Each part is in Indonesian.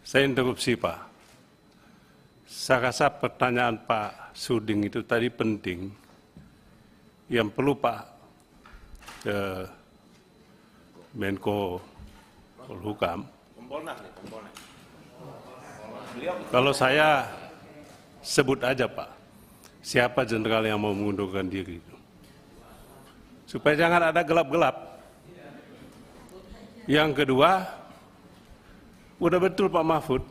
Saya interupsi, Pak. Saya rasa pertanyaan Pak Suding itu tadi penting. Yang perlu Pak Menko Polhukam. Kalau saya sebut aja, Pak, siapa jenderal yang mau mengundurkan diri itu. Supaya jangan ada gelap-gelap. Yang kedua, udah betul Pak Mahfud,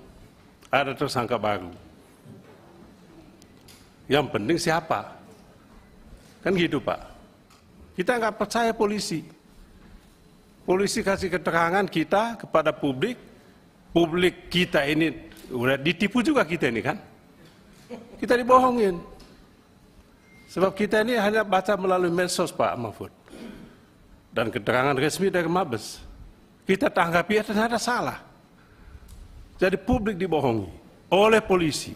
ada tersangka baru. Yang penting siapa? Kan gitu Pak. Kita nggak percaya polisi. Polisi kasih keterangan kita kepada publik. Publik kita ini udah ditipu juga kita ini kan. Kita dibohongin. Sebab kita ini hanya baca melalui medsos Pak Mahfud. Dan keterangan resmi dari Mabes. Kita tanggapi ternyata salah. Jadi publik dibohongi oleh polisi.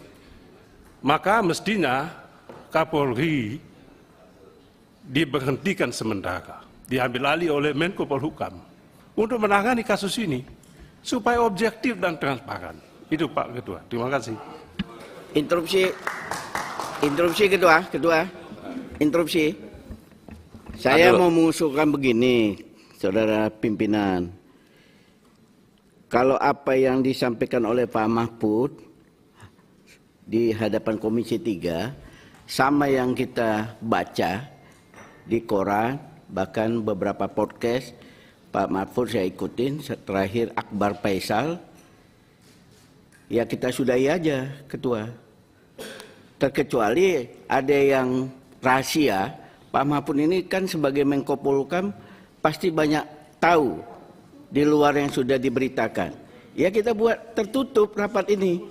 Maka mestinya Kapolri diberhentikan sementara, diambil alih oleh Menko Polhukam untuk menangani kasus ini supaya objektif dan transparan. Itu Pak Ketua. Terima kasih. Interupsi Ketua. Interupsi. Saya mau mengusulkan begini, Saudara Pimpinan. Kalau apa yang disampaikan oleh Pak Mahfud di hadapan Komisi 3 sama yang kita baca di koran, bahkan beberapa podcast Pak Mahfud saya ikutin, terakhir Akbar Faisal, ya kita sudahi aja Ketua. Terkecuali ada yang rahasia, Pak Mahfud ini kan sebagai Menko Polhukam pasti banyak tahu di luar yang sudah diberitakan. Ya kita buat tertutup rapat ini.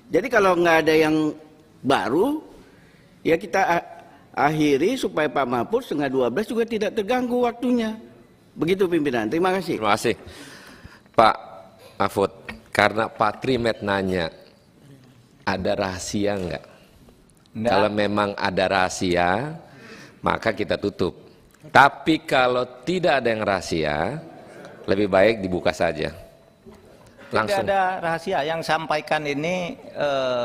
Jadi kalau nggak ada yang baru, ya kita akhiri supaya Pak Mahfud 11:30 juga tidak terganggu waktunya. Begitu pimpinan. Terima kasih. Terima kasih. Pak Mahfud, karena Pak Trimet nanya, ada rahasia enggak? Kalau memang ada rahasia, maka kita tutup. Tapi kalau tidak ada yang rahasia, lebih baik dibuka saja. Langsung. Tidak ada rahasia. Yang sampaikan ini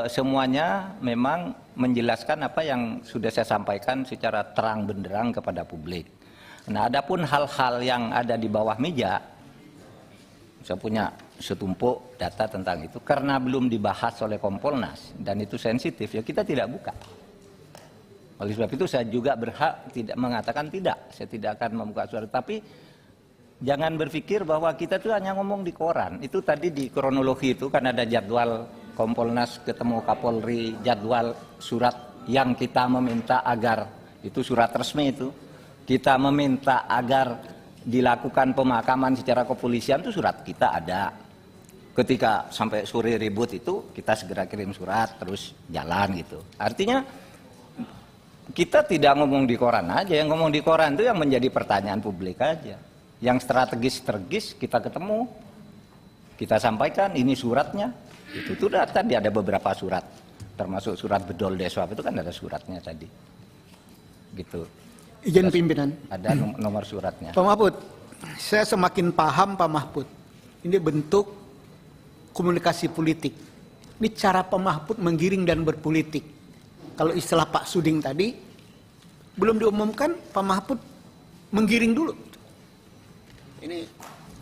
semuanya memang menjelaskan apa yang sudah saya sampaikan secara terang benderang kepada publik. Nah, adapun hal-hal yang ada di bawah meja, saya punya setumpuk data tentang itu. Karena belum dibahas oleh Kompolnas dan itu sensitif, ya kita tidak buka. Oleh sebab itu saya juga berhak tidak mengatakan tidak. Saya tidak akan membuka suara. Tapi jangan berpikir bahwa kita tuh hanya ngomong di koran. Itu tadi di kronologi itu kan ada jadwal Kompolnas ketemu Kapolri, jadwal surat yang kita meminta agar, itu surat resmi itu, kita meminta agar dilakukan pemakaman secara kepolisian, itu surat kita ada. Ketika sampai sore ribut itu kita segera kirim surat terus jalan gitu. Artinya kita tidak ngomong di koran aja, yang ngomong di koran itu yang menjadi pertanyaan publik aja. Yang strategis kita ketemu, kita sampaikan ini suratnya. Itu tuh tadi ada beberapa surat, termasuk surat Bedol Deswab itu kan ada suratnya tadi. Gitu. Izin pimpinan. Ada nomor suratnya. Pak Mahfud, saya semakin paham Pak Mahfud. Ini bentuk komunikasi politik. Ini cara Pak Mahfud menggiring dan berpolitik. Kalau istilah Pak Suding tadi, belum diumumkan Pak Mahfud menggiring dulu. Ini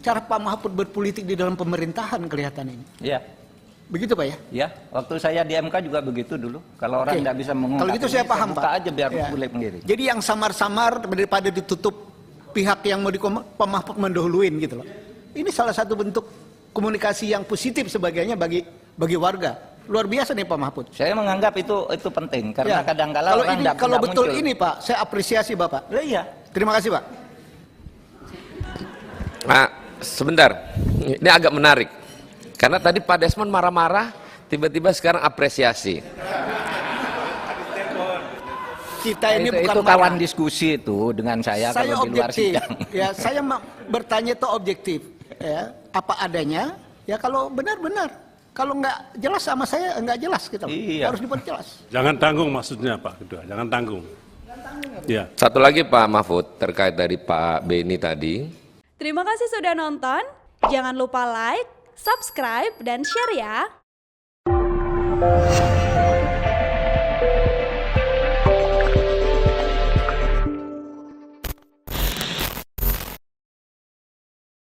cara Pak Mahfud berpolitik di dalam pemerintahan kelihatan ini. Iya. Begitu Pak ya? Ya, waktu saya di MK juga begitu dulu. Kalau orang tidak bisa mengungkap, kalau gitu saya paham buka Pak. aja biar Ya. boleh mengiring. Jadi yang samar-samar daripada ditutup pihak yang mau Pak Mahfud mendahuluin gitu loh. Ini salah satu bentuk komunikasi yang positif sebagainya bagi warga. Luar biasa nih Pak Mahfud. Saya menganggap itu penting karena Ya. kadang-kala Kalau orang ini, tidak kalau betul muncul. ini Pak, saya apresiasi Bapak. Iya. Terima kasih Pak. Nah, sebentar, ini agak menarik. Karena tadi Pak Desmond marah-marah, tiba-tiba sekarang apresiasi. Kita ini bukan itu marah. kawan diskusi itu dengan saya kalau di luar objektif. sidang. Ya, saya bertanya itu objektif. Ya, apa adanya. Ya kalau benar-benar. Kalau nggak jelas sama saya nggak jelas gitu. Iya. Harus diperjelas. Jangan tanggung maksudnya Pak Ketua, jangan tanggung. Ya. Satu lagi Pak Mahfud, terkait dari Pak Beni tadi. Terima kasih sudah nonton. Jangan lupa like, subscribe, dan share ya.